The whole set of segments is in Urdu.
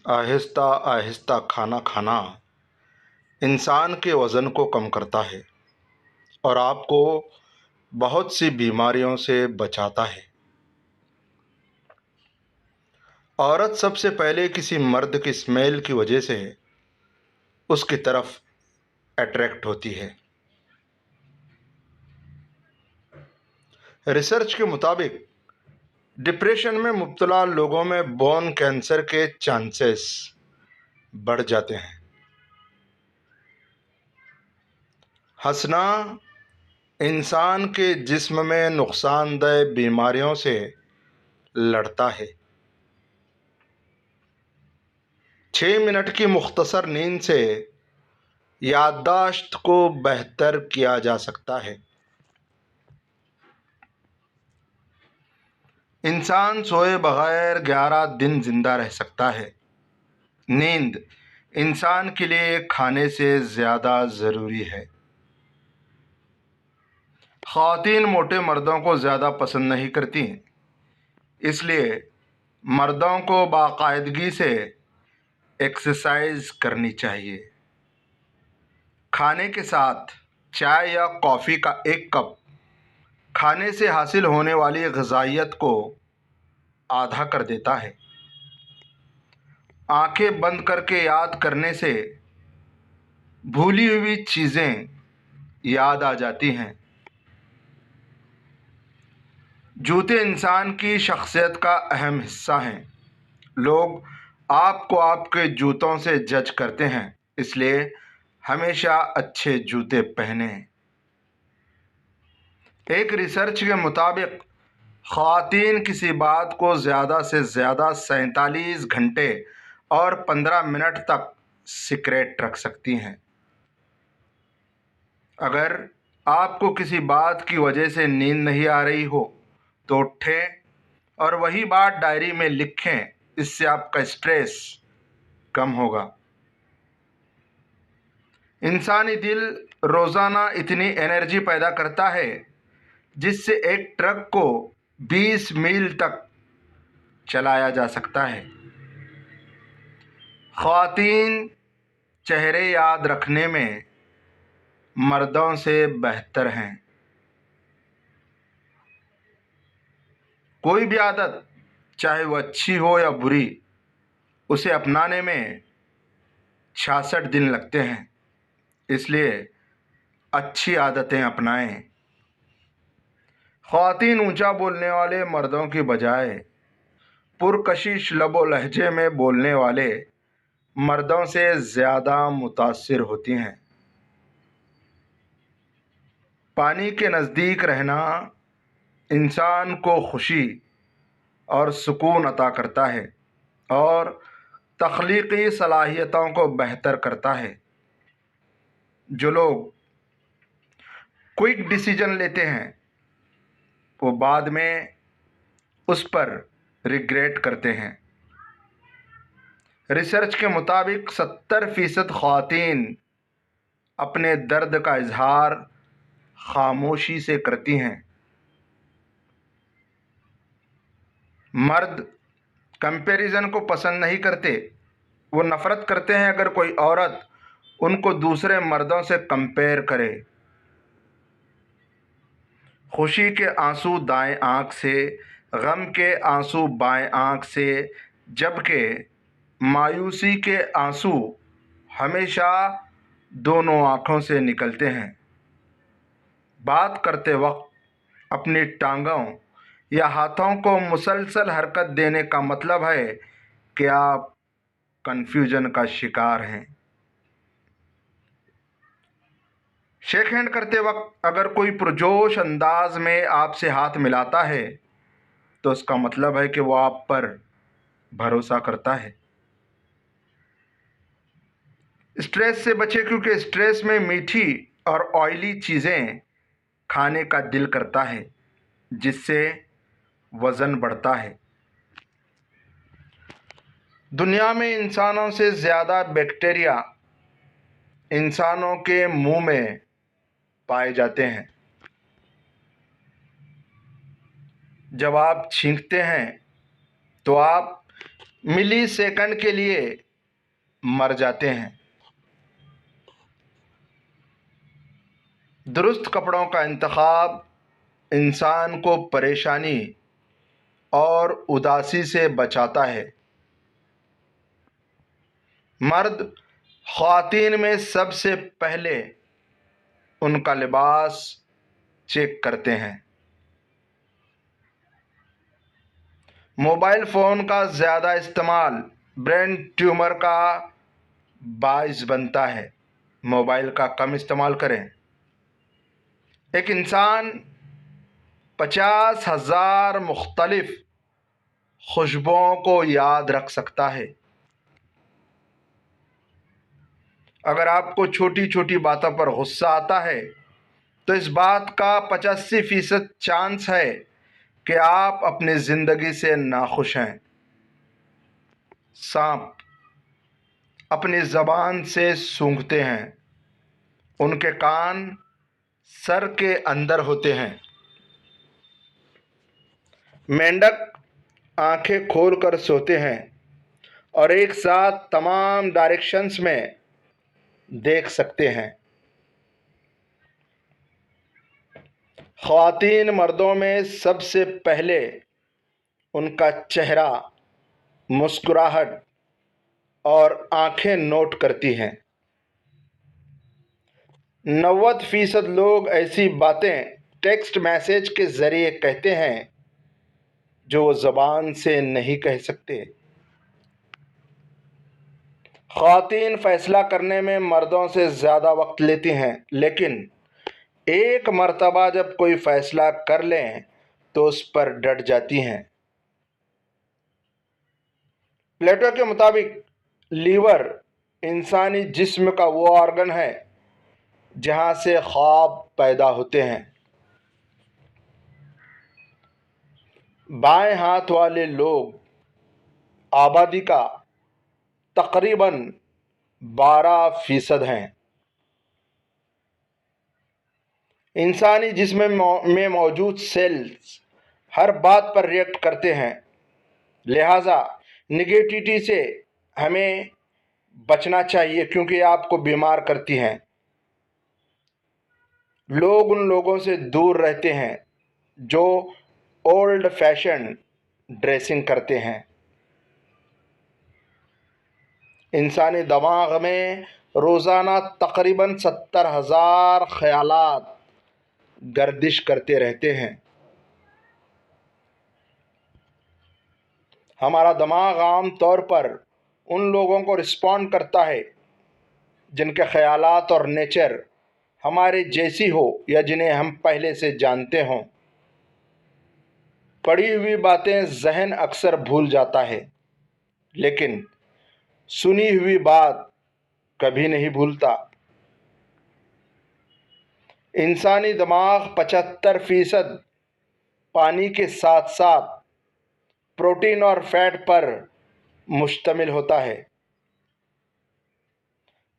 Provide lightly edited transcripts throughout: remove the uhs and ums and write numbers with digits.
آہستہ آہستہ کھانا کھانا انسان کے وزن کو کم کرتا ہے اور آپ کو بہت سی بیماریوں سے بچاتا ہے۔ عورت سب سے پہلے کسی مرد کی اسمیل کی وجہ سے اس کی طرف اٹریکٹ ہوتی ہے۔ ریسرچ کے مطابق ڈپریشن میں مبتلا لوگوں میں بون کینسر کے چانسز بڑھ جاتے ہیں۔ ہنسنا انسان کے جسم میں نقصان دہ بیماریوں سے لڑتا ہے۔ 6 منٹ کی مختصر نیند سے یادداشت کو بہتر کیا جا سکتا ہے۔ انسان سوئے بغیر 11 دن زندہ رہ سکتا ہے۔ نیند انسان کے لیے کھانے سے زیادہ ضروری ہے۔ خواتین موٹے مردوں کو زیادہ پسند نہیں کرتی، اس لیے مردوں کو باقاعدگی سے ایکسرسائز کرنی چاہیے۔ کھانے کے ساتھ چائے یا کافی کا 1 کپ کھانے سے حاصل ہونے والی غذائیت کو آدھا کر دیتا ہے۔ آنکھیں بند کر کے یاد کرنے سے بھولی ہوئی چیزیں یاد آ جاتی ہیں۔ جوتے انسان کی شخصیت کا اہم حصہ ہیں۔ لوگ آپ کو آپ کے جوتوں سے جج کرتے ہیں، اس لیے ہمیشہ اچھے جوتے پہنیں۔ ایک ریسرچ کے مطابق خواتین کسی بات کو زیادہ سے زیادہ 47 گھنٹے اور 15 منٹ تک سیکریٹ رکھ سکتی ہیں۔ اگر آپ کو کسی بات کی وجہ سے نیند نہیں آ رہی ہو تو اٹھیں اور وہی بات ڈائری میں لکھیں، اس سے آپ کا اسٹریس کم ہوگا۔ انسانی دل روزانہ اتنی انرجی پیدا کرتا ہے جس سے ایک ٹرک کو 20 میل تک چلایا جا سکتا ہے۔ خواتین چہرے یاد رکھنے میں مردوں سے بہتر ہیں۔ کوئی بھی عادت چاہے وہ اچھی ہو یا بری، اسے اپنانے میں 66 دن لگتے ہیں، اس لیے اچھی عادتیں اپنائیں۔ خواتین اونچا بولنے والے مردوں کی بجائے پرکشش لب و لہجے میں بولنے والے مردوں سے زیادہ متاثر ہوتی ہیں۔ پانی کے نزدیک رہنا انسان کو خوشی اور سکون عطا کرتا ہے اور تخلیقی صلاحیتوں کو بہتر کرتا ہے۔ جو لوگ کوئک ڈیسیجن لیتے ہیں وہ بعد میں اس پر ریگریٹ کرتے ہیں۔ ریسرچ کے مطابق 70% خواتین اپنے درد کا اظہار خاموشی سے کرتی ہیں۔ مرد کمپیریزن کو پسند نہیں کرتے، وہ نفرت کرتے ہیں اگر کوئی عورت ان کو دوسرے مردوں سے کمپیئر کرے۔ خوشی کے آنسو دائیں آنکھ سے، غم کے آنسو بائیں آنکھ سے، جبکہ مایوسی کے آنسو ہمیشہ دونوں آنکھوں سے نکلتے ہیں۔ بات کرتے وقت اپنی ٹانگوں یا ہاتھوں کو مسلسل حرکت دینے کا مطلب ہے کہ آپ کنفیوژن کا شکار ہیں۔ شیک ہینڈ کرتے وقت اگر کوئی پرجوش انداز میں آپ سے ہاتھ ملاتا ہے تو اس کا مطلب ہے کہ وہ آپ پر بھروسہ کرتا ہے۔ اسٹریس سے بچیں کیونکہ اسٹریس میں میٹھی اور آئلی چیزیں کھانے کا دل کرتا ہے، جس سے وزن بڑھتا ہے۔ دنیا میں انسانوں سے زیادہ بیکٹیریا انسانوں کے منہ میں پائے جاتے ہیں۔ جب آپ چھینکتے ہیں تو آپ ملی سیکنڈ کے لیے مر جاتے ہیں۔ درست کپڑوں کا انتخاب انسان کو پریشانی اور اداسی سے بچاتا ہے۔ مرد خواتین میں سب سے پہلے ان کا لباس چیک کرتے ہیں۔ موبائل فون کا زیادہ استعمال برین ٹیومر کا باعث بنتا ہے۔ موبائل کا کم استعمال کریں۔ ایک انسان 50,000 مختلف خوشبوؤں کو یاد رکھ سکتا ہے۔ اگر آپ کو چھوٹی چھوٹی باتوں پر غصہ آتا ہے تو اس بات کا 85% چانس ہے کہ آپ اپنی زندگی سے ناخوش ہیں۔ سانپ اپنی زبان سے سونگھتے ہیں۔ ان کے کان سر کے اندر ہوتے ہیں۔ مینڈک آنکھیں کھول کر سوتے ہیں اور ایک ساتھ تمام ڈائریکشنز میں دیکھ سکتے ہیں۔ خواتین مردوں میں سب سے پہلے ان کا چہرہ، مسکراہٹ اور آنکھیں نوٹ کرتی ہیں۔ 90% لوگ ایسی باتیں ٹیکسٹ میسج کے ذریعے کہتے ہیں جو وہ زبان سے نہیں کہہ سکتے۔ خواتین فیصلہ کرنے میں مردوں سے زیادہ وقت لیتی ہیں، لیکن ایک مرتبہ جب کوئی فیصلہ کر لیں تو اس پر ڈٹ جاتی ہیں۔ پلیٹو کے مطابق لیور انسانی جسم کا وہ آرگن ہے جہاں سے خواب پیدا ہوتے ہیں۔ بائیں ہاتھ والے لوگ آبادی کا تقریباً 12% ہیں۔ انسانی جسم میں موجود سیلز ہر بات پر ریئیکٹ کرتے ہیں، لہٰذا نگیٹیوٹی سے ہمیں بچنا چاہیے کیونکہ یہ آپ کو بیمار کرتی ہیں۔ لوگ ان لوگوں سے دور رہتے ہیں جو اولڈ فیشن ڈریسنگ کرتے ہیں۔ انسانی دماغ میں روزانہ تقریباً 70,000 خیالات گردش کرتے رہتے ہیں۔ ہمارا دماغ عام طور پر ان لوگوں کو رسپونڈ کرتا ہے جن کے خیالات اور نیچر ہمارے جیسی ہو یا جنہیں ہم پہلے سے جانتے ہوں۔ پڑھی ہوئی باتیں ذہن اکثر بھول جاتا ہے، لیکن سنی ہوئی بات کبھی نہیں بھولتا۔ انسانی دماغ 75% پانی کے ساتھ ساتھ پروٹین اور فیٹ پر مشتمل ہوتا ہے۔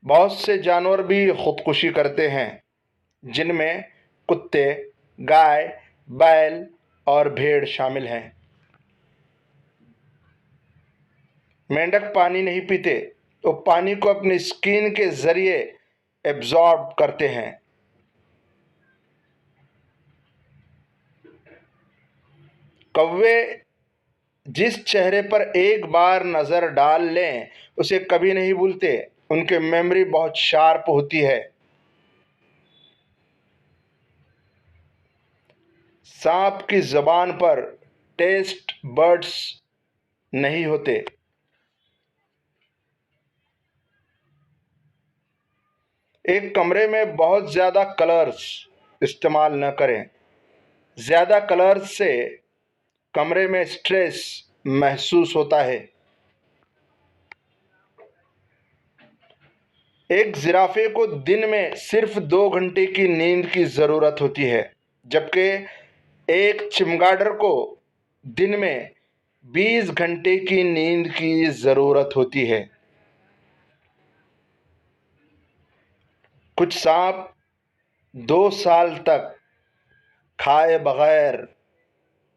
بہت سے جانور بھی خودکشی کرتے ہیں، جن میں کتے، گائے، بیل اور بھیڑ شامل ہیں۔ مینڈک پانی نہیں پیتے، وہ پانی کو اپنی اسکن کے ذریعے ایبزارب کرتے ہیں۔ کوے جس چہرے پر ایک بار نظر ڈال لیں اسے کبھی نہیں بھولتے، ان کی میموری بہت شارپ ہوتی ہے۔ سانپ کی زبان پر ٹیسٹ برڈز نہیں ہوتے۔ ایک کمرے میں بہت زیادہ کلرز استعمال نہ کریں۔ زیادہ کلرز سے کمرے میں سٹریس محسوس ہوتا ہے۔ ایک زرافے کو دن میں صرف 2 گھنٹے کی نیند کی ضرورت ہوتی ہے، جبکہ ایک چمگاڈر کو دن میں 20 گھنٹے کی نیند کی ضرورت ہوتی ہے۔ کچھ سانپ 2 سال تک کھائے بغیر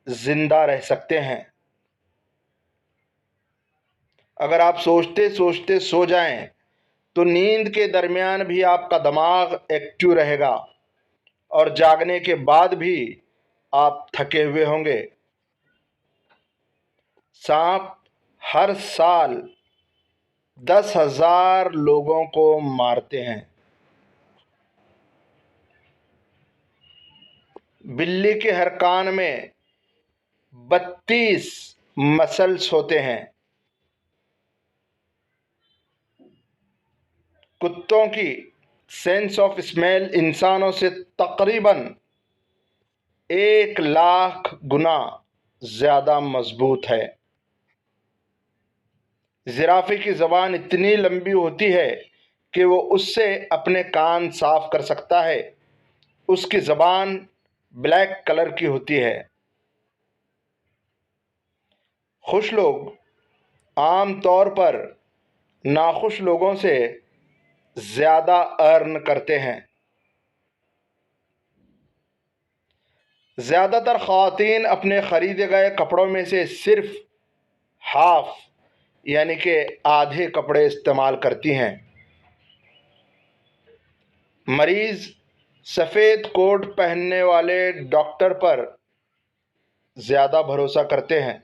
زندہ رہ سکتے ہیں۔ اگر آپ سوچتے سوچتے سو جائیں تو نیند کے درمیان بھی آپ کا دماغ ایکٹیو رہے گا اور جاگنے کے بعد بھی آپ تھکے ہوئے ہوں گے۔ سانپ ہر سال 10,000 لوگوں کو مارتے ہیں۔ بلی کے ہر کان میں 32 مسلز ہوتے ہیں۔ کتوں کی سینس آف اسمیل انسانوں سے تقریباً 1,00,000 گنا زیادہ مضبوط ہے۔ زرافے کی زبان اتنی لمبی ہوتی ہے کہ وہ اس سے اپنے کان صاف کر سکتا ہے۔ اس کی زبان بلیک کلر کی ہوتی ہے۔ خوش لوگ عام طور پر ناخوش لوگوں سے زیادہ ارن کرتے ہیں۔ زیادہ تر خواتین اپنے خریدے گئے کپڑوں میں سے صرف ہاف یعنی کہ آدھے کپڑے استعمال کرتی ہیں۔ مریض سفید کوٹ پہننے والے ڈاکٹر پر زیادہ بھروسہ کرتے ہیں۔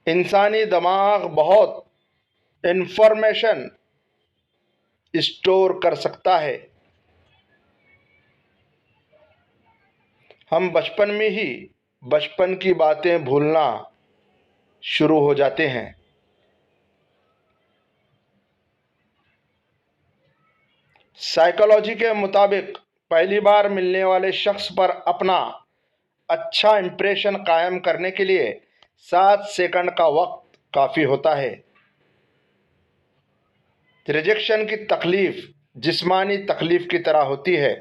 انسانی دماغ بہت انفارمیشن اسٹور کر سکتا ہے۔ ہم بچپن میں ہی بچپن کی باتیں بھولنا شروع ہو جاتے ہیں۔ سائیکالوجی کے مطابق پہلی بار ملنے والے شخص پر اپنا اچھا امپریشن قائم کرنے کے لیے 7 سیکنڈ کا وقت کافی ہوتا ہے۔ ریجیکشن کی تکلیف جسمانی تکلیف کی طرح ہوتی ہے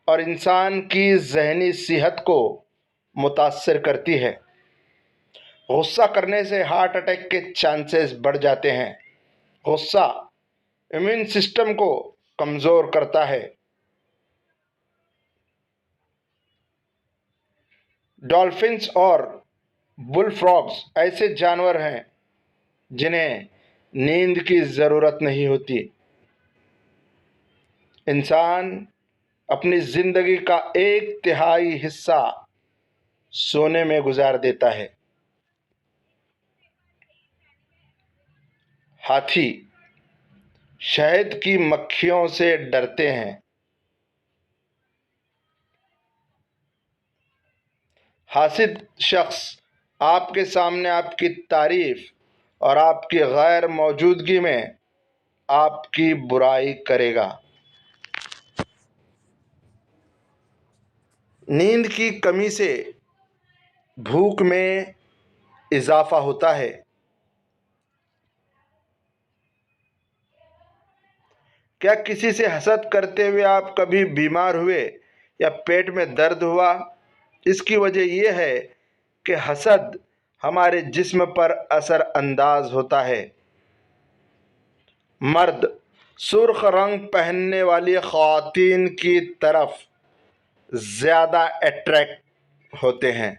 اور انسان کی ذہنی صحت کو متاثر کرتی ہے۔ غصہ کرنے سے ہارٹ اٹیک کے چانسز بڑھ جاتے ہیں۔ غصہ امیون سسٹم کو کمزور کرتا ہے۔ ڈالفنس اور بل فراگز ایسے جانور ہیں جنہیں نیند کی ضرورت نہیں ہوتی۔ انسان اپنی زندگی کا 1/3 حصہ سونے میں گزار دیتا ہے۔ ہاتھی شہد کی مکھیوں سے ڈرتے ہیں۔ حاسد شخص آپ کے سامنے آپ کی تعریف اور آپ کی غیر موجودگی میں آپ کی برائی کرے گا۔ نیند کی کمی سے بھوک میں اضافہ ہوتا ہے۔ کیا کسی سے حسد کرتے ہوئے آپ کبھی بیمار ہوئے یا پیٹ میں درد ہوا؟ اس کی وجہ یہ ہے کہ حسد ہمارے جسم پر اثر انداز ہوتا ہے۔ مرد سرخ رنگ پہننے والی خواتین کی طرف زیادہ اٹریکٹ ہوتے ہیں۔